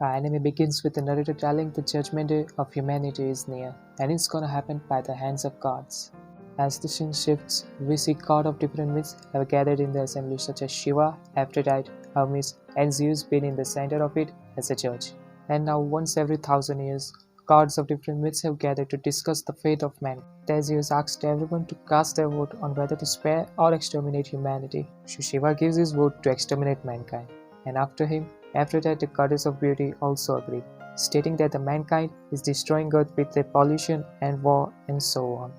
Our anime begins with the narrator telling the judgment day of humanity is near, and it's gonna happen by the hands of gods. As the scene shifts, we see gods of different myths have gathered in the assembly such as Shiva, Aphrodite, Hermes, and Zeus being in the center of it as a judge. And now once every 1,000 years, gods of different myths have gathered to discuss the fate of man. Theseus asked everyone to cast their vote on whether to spare or exterminate humanity. So Shiva gives his vote to exterminate mankind, and after him, Aphrodite, the goddess of beauty, also agreed, stating that the mankind is destroying Earth with their pollution and war and so on.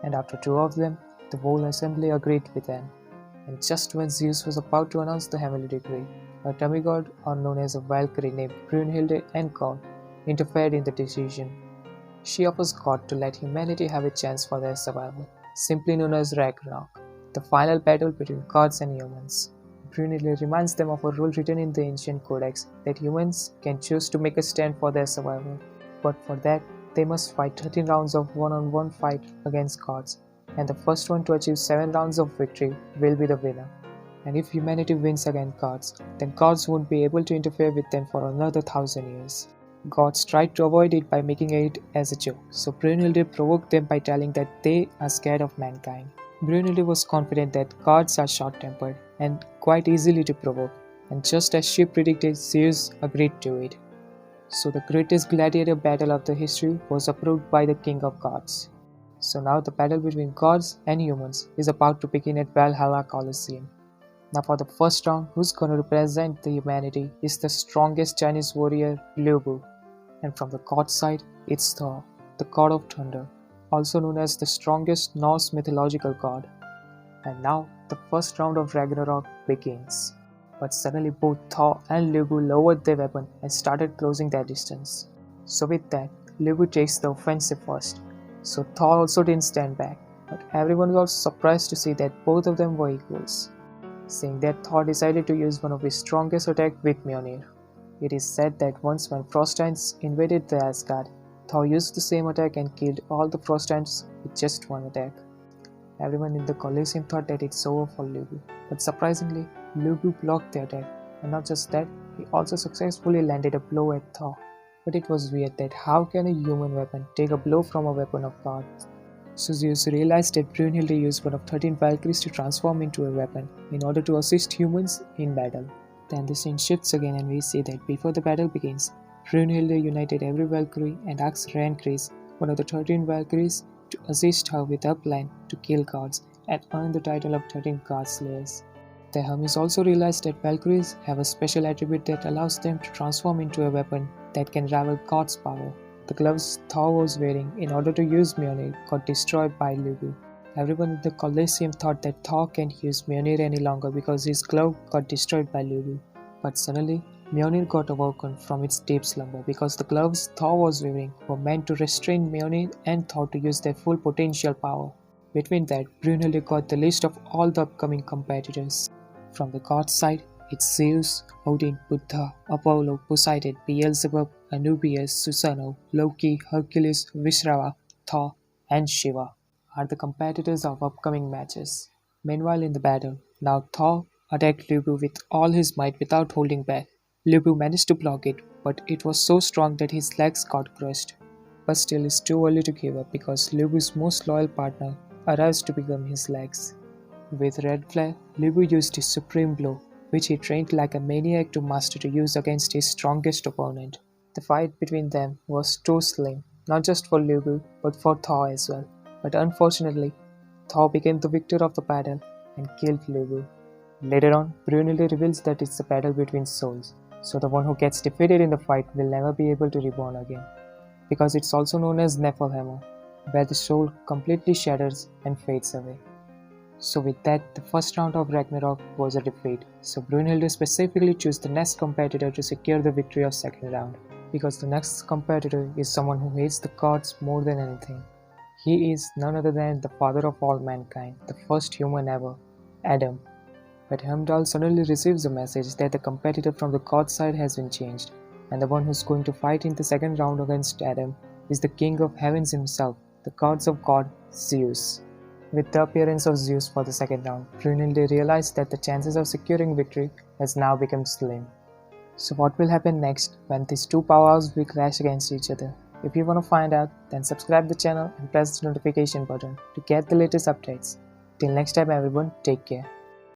And after two of them, the whole assembly agreed with them. And just when Zeus was about to announce the heavenly decree, a demigod, or known as a Valkyrie named Brunhilde and God, interfered in the decision. She offers God to let humanity have a chance for their survival, simply known as Raganaork, the final battle between gods and humans. Brunhilde reminds them of a rule written in the ancient codex that humans can choose to make a stand for their survival, but for that, they must fight 13 rounds of one-on-one fight against gods, and the first one to achieve 7 rounds of victory will be the winner. And if humanity wins against gods, then gods won't be able to interfere with them for another 1,000 years. Gods tried to avoid it by making it as a joke, so Brunhilde provoked them by telling that they are scared of mankind. Brunhilde was confident that gods are short-tempered and quite easily to provoke, and just as she predicted, Zeus agreed to it. So the greatest gladiator battle of the history was approved by the king of gods. So now the battle between gods and humans is about to begin at Valhalla Colosseum. Now for the first round, who's gonna represent the humanity is the strongest Chinese warrior Liu Bu. And from the god side, it's Thor, the god of thunder, also known as the strongest Norse mythological god. And now the first round of Ragnarok begins. But suddenly both Thor and Liu Bu lowered their weapon and started closing their distance. So with that, Liu Bu takes the offensive first. So Thor also didn't stand back, but everyone was surprised to see that both of them were equals. Saying that, Thor decided to use one of his strongest attacks with Mjolnir. It is said that once when Frost Giants invaded the Asgard, Thor used the same attack and killed all the Frost Giants with just one attack. Everyone in the Colosseum thought that it's over for Liu Bu, but surprisingly, Liu Bu blocked the attack, and not just that, he also successfully landed a blow at Thor. But it was weird that how can a human weapon take a blow from a weapon of God? So Zeus realized that Brunhilde used one of 13 Valkyries to transform into a weapon in order to assist humans in battle. Then the scene shifts again and we see that before the battle begins, Brunhilde united every Valkyrie and asked Rankris, one of the 13 Valkyries, to assist her with her plan to kill gods and earn the title of 13 GodSlayers. The Hermes also realized that Valkyries have a special attribute that allows them to transform into a weapon that can rival God's power. The gloves Thor was wearing in order to use Mjolnir got destroyed by Liu Bu. Everyone in the Colosseum thought that Thor can't use Mjolnir any longer because his glove got destroyed by Liu Bu. But suddenly, Mjolnir got awoken from its deep slumber because the gloves Thor was wearing were meant to restrain Mjolnir and Thor to use their full potential power. Between that, Brunhilde got the list of all the upcoming competitors. From the god's side, it's Zeus, Odin, Buddha, Apollo, Poseidon, Beelzebub, Anubis, Susano, Loki, Hercules, Vishrava, Thor, and Shiva are the competitors of upcoming matches. Meanwhile in the battle, now Thor attacked Liu Bu with all his might without holding back. Liu Bu managed to block it, but it was so strong that his legs got crushed. But still it's too early to give up because Liu Bu's most loyal partner arrives to become his legs. With Red Flare, Liu Bu used his supreme blow, which he trained like a maniac to master to use against his strongest opponent. The fight between them was too slim, not just for Liu Bu, but for Thor as well. But unfortunately, Thor became the victor of the battle and killed Liu Bu. Later on, Brunhilde reveals that it's a battle between souls, so the one who gets defeated in the fight will never be able to reborn again, because it's also known as Niflheim, where the soul completely shatters and fades away. So with that, the first round of Ragnarok was a defeat, so Brunhilde specifically chose the next competitor to secure the victory of second round, because the next competitor is someone who hates the gods more than anything. He is none other than the father of all mankind, the first human ever, Adam. But Heimdall suddenly receives a message that the competitor from the god side has been changed, and the one who's going to fight in the second round against Adam is the king of heavens himself, the gods of God, Zeus. With the appearance of Zeus for the second round, Brunhilde realized that the chances of securing victory has now become slim. So what will happen next when these two powerhouses will clash against each other? If you want to find out, then subscribe the channel and press the notification button to get the latest updates. Till next time everyone, take care.